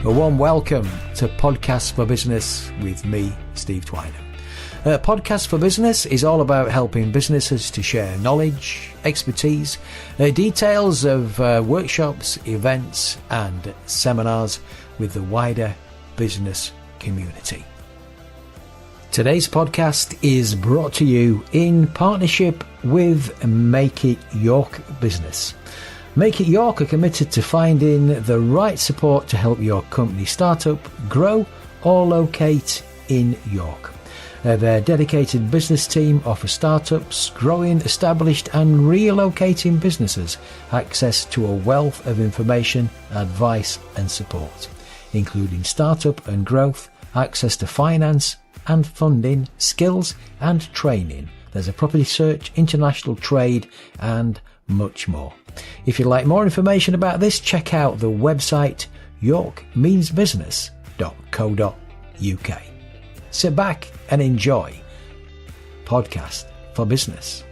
A warm welcome to Podcast for Business with me, Steve Twynham. Podcast for Business is all about helping businesses to share knowledge, expertise, details of workshops, events and seminars with the wider business community. Today's podcast is brought to you in partnership with Make It York business. Make It York are committed to finding the right support to help your company start up, grow or locate in York. Their dedicated business team offers startups, growing, established and relocating businesses access to a wealth of information, advice and support, including startup and growth, access to finance and funding, skills and training. There's a property search, international trade and much more. If you'd like more information about this, check out the website yorkmeansbusiness.co.uk. Sit back and enjoy Podcast for Business.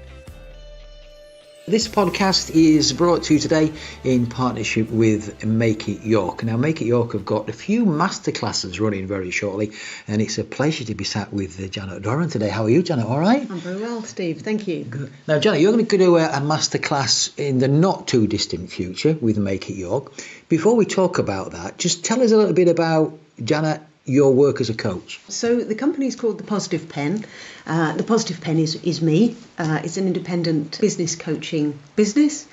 This podcast is brought to you today in partnership with Make It York. Now, Make It York have got a few masterclasses running very shortly, and it's a pleasure to be sat with Janet Doran today. How are you, Janet? All right? I'm very well, Steve. Thank you. Good. Now, Janet, you're going to do a masterclass in the not too distant future with Make It York. Before we talk about that, just tell us a little bit about, Janet, your work as a coach. So the company is called The Positive Pen. The Positive Pen is me. It's an independent business coaching business.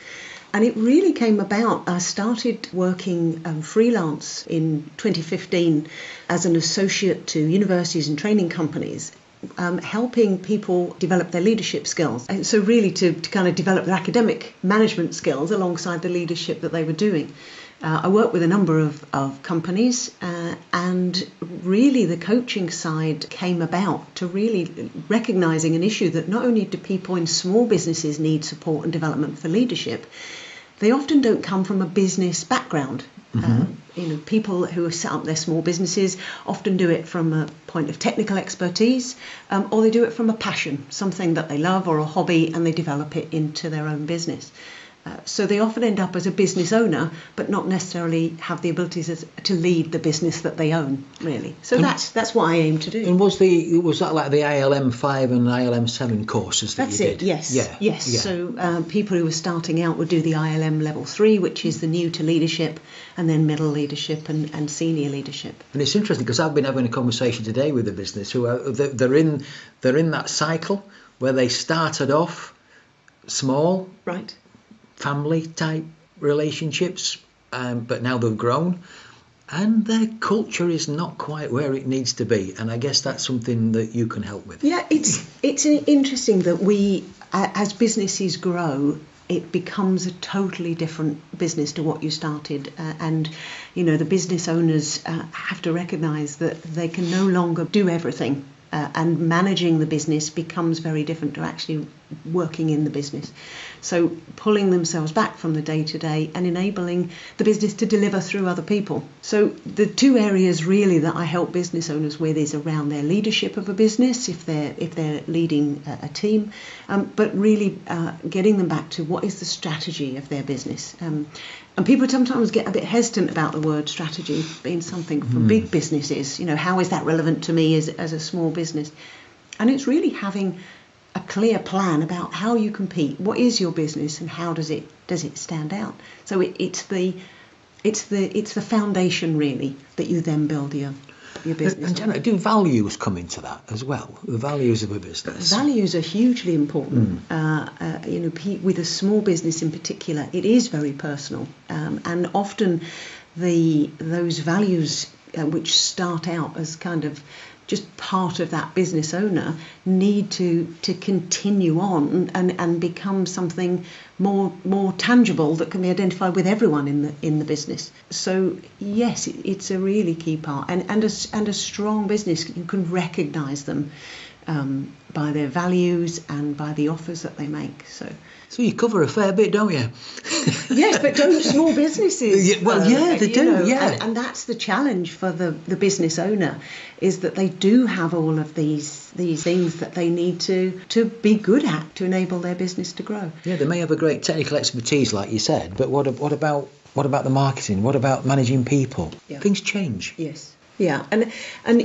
And it really came about, I started working freelance in 2015 as an associate to universities and training companies, helping people develop their leadership skills. And so really to kind of develop their academic management skills alongside the leadership that they were doing. I work with a number of companies and really the coaching side came about to really recognising an issue that not only do people in small businesses need support and development for leadership, they often don't come from a business background. People who have set up their small businesses often do it from a point of technical expertise or they do it from a passion, something that they love or a hobby, and they develop it into their own business. So they often end up as a business owner, but not necessarily have the abilities to lead the business that they own, really. So that's what I aim to do. And was that like the ILM 5 and ILM 7 courses that that's you it, did? yes. Yeah. So people who are starting out would do the ILM level 3, which is the new to leadership, and then middle leadership and senior leadership. And it's interesting because I've been having a conversation today with a business who are they're in that cycle where they started off small, right, family type relationships, but now they've grown and their culture is not quite where it needs to be, and I guess that's something that you can help with. Yeah, it's interesting that we as businesses grow, it becomes a totally different business to what you started, and the business owners have to recognise that they can no longer do everything. And managing the business becomes very different to actually working in the business. So pulling themselves back from the day-to-day and enabling the business to deliver through other people. So the two areas really that I help business owners with is around their leadership of a business, if they're leading a team, but really getting them back to what is the strategy of their business. And people sometimes get a bit hesitant about the word strategy being something for big businesses. How is that relevant to me as a small business? And it's really having a clear plan about how you compete. What is your business and how does it stand out? So it's the foundation really that you then build your business. And Janet, do values come into that as well? The values of a business. Values are hugely important. With a small business in particular, it is very personal, and often those values which start out as kind of just part of that business owner need to continue on and become something more tangible that can be identified with everyone in the business. So yes, it's a really key part, and a strong business, you can recognise them by their values and by the offers that they make. So you cover a fair bit, don't you? Yes, but don't small businesses? They do. And that's the challenge for the business owner, is that they do have all of these things that they need to be good at to enable their business to grow. Yeah, they may have a great technical expertise, like you said, but what about what about the marketing? What about managing people? Yeah. Things change. Yes. Yeah, and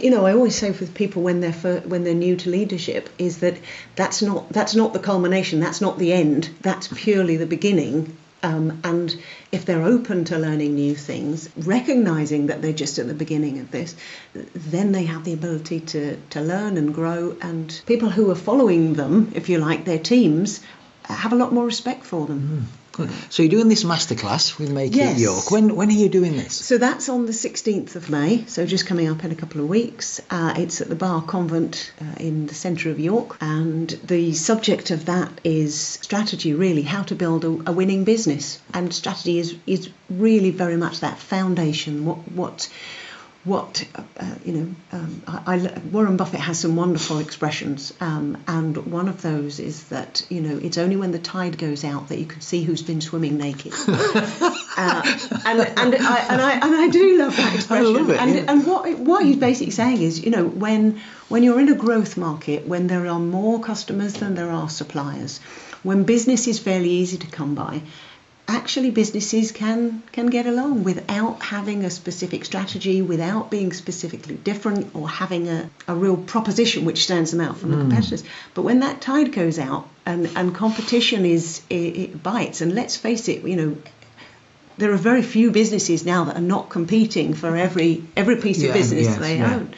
you know, I always say with people when they're new to leadership is that that's not the culmination, that's not the end, that's purely the beginning. And if they're open to learning new things, recognizing that they're just at the beginning of this, then they have the ability to learn and grow. And people who are following them, if you like, their teams, have a lot more respect for them. Good. So you're doing this masterclass with Make It York. When are you doing this? So that's on the 16th of May, so just coming up in a couple of weeks. It's at the Bar Convent in the centre of York, and the subject of that is strategy, really, how to build a winning business. And strategy is really very much that foundation. Warren Buffett has some wonderful expressions, and one of those is that, you know, it's only when the tide goes out that you can see who's been swimming naked. And I do love that expression. I love it. And what he's basically saying is, you know, when you're in a growth market, when there are more customers than there are suppliers, when business is fairly easy to come by, actually businesses can get along without having a specific strategy, without being specifically different or having a real proposition which stands them out from the competitors. But when that tide goes out and competition it bites, and let's face it, you know, there are very few businesses now that are not competing for every piece of business they own.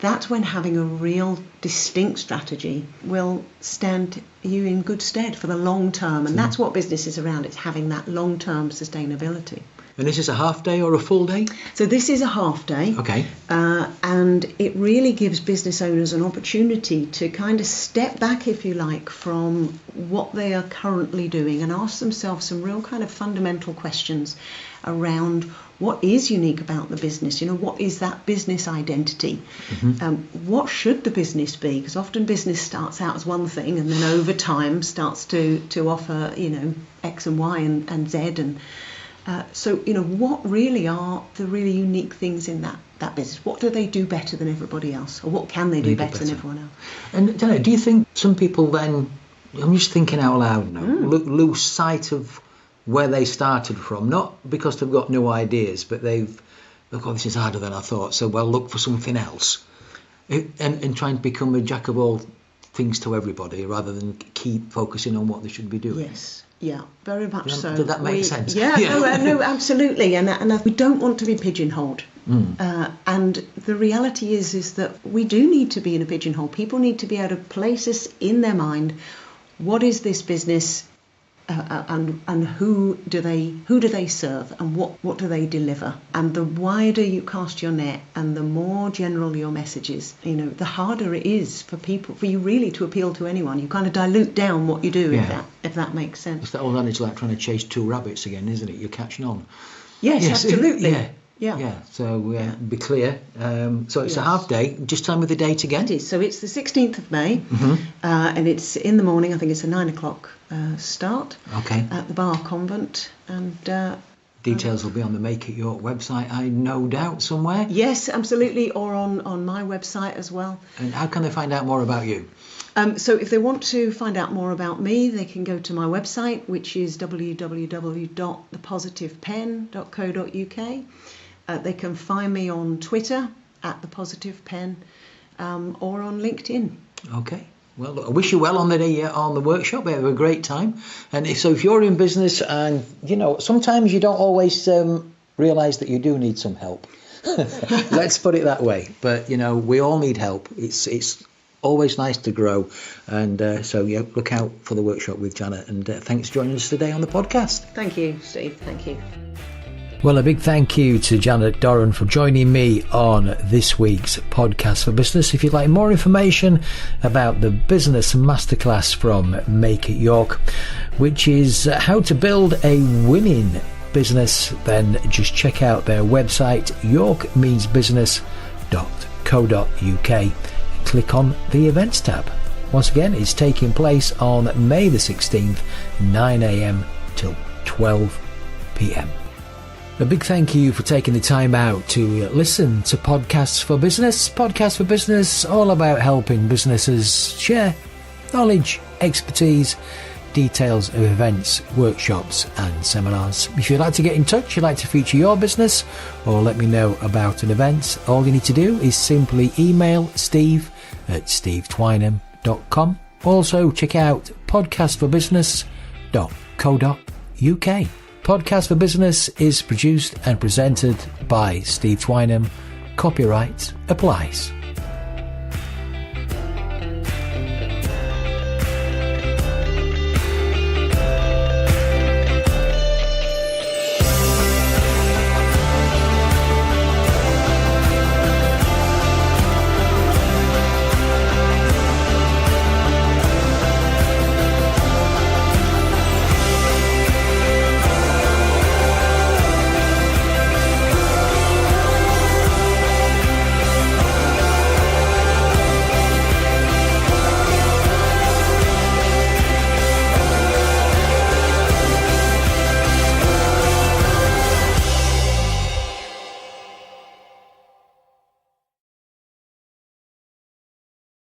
That's when having a real distinct strategy will stand you in good stead for the long term. And that's what business is around. It's having that long-term sustainability. And this is a half day or a full day? So this is a half day. Okay. And it really gives business owners an opportunity to kind of step back, if you like, from what they are currently doing and ask themselves some real kind of fundamental questions around what is unique about the business. You know, what is that business identity? What should the business be? Because often business starts out as one thing and then over time starts to offer, you know, X and Y and Z. And so, you know, what really are the really unique things in that business? What do they do better than everybody else? Or what can they do better than everyone else? And do you think some people then, I'm just thinking out loud now, lose sight of where they started from, not because they've got no ideas, but look, this is harder than I thought, so well, look for something else, and trying to become a jack of all things to everybody rather than keep focusing on what they should be doing. Yes, yeah, very much so. Does that make sense? Yeah, no, absolutely, and we don't want to be pigeonholed. And the reality is that we do need to be in a pigeonhole. People need to be able to place us in their mind. What is this business? And who do they serve, and what do they deliver? And the wider you cast your net and the more general your message is, you know, the harder it is for you really to appeal to anyone. You kind of dilute down what you do, if that makes sense. It's that old adage, like trying to chase two rabbits again, isn't it? You're catching on. Yes. Absolutely. Yeah. So be clear. So it's a half day. Just tell me the date again. It is. So it's the 16th of May, and it's in the morning. I think it's a 9 o'clock start. Okay. At the Bar Convent, and details will be on the Make It York website, I no doubt, somewhere. Yes, absolutely, or on my website as well. And how can they find out more about you? So if they want to find out more about me, they can go to my website, which is www.thepositivepen.co.uk. They can find me on Twitter at @thepositivepen, or on LinkedIn. Okay. Well, look, I wish you well on the workshop. We have a great time. And if you're in business, and you know, sometimes you don't always realise that you do need some help. Let's put it that way. But you know, we all need help. It's always nice to grow. And so look out for the workshop with Janet. And thanks for joining us today on the podcast. Thank you, Steve. Thank you. Well, a big thank you to Janet Doran for joining me on this week's Podcast for Business. If you'd like more information about the business masterclass from Make It York, which is how to build a winning business, then just check out their website, yorkmeansbusiness.co.uk, and click on the events tab. Once again, it's taking place on May the 16th, 9 a.m. till 12 p.m. A big thank you for taking the time out to listen to Podcasts for Business. Podcasts for Business, all about helping businesses share knowledge, expertise, details of events, workshops and seminars. If you'd like to get in touch, you'd like to feature your business or let me know about an event, all you need to do is simply email steve@stevetwynham.com. Also check out podcastforbusiness.co.uk. Podcast for Business is produced and presented by Steve Twynham. Copyright applies.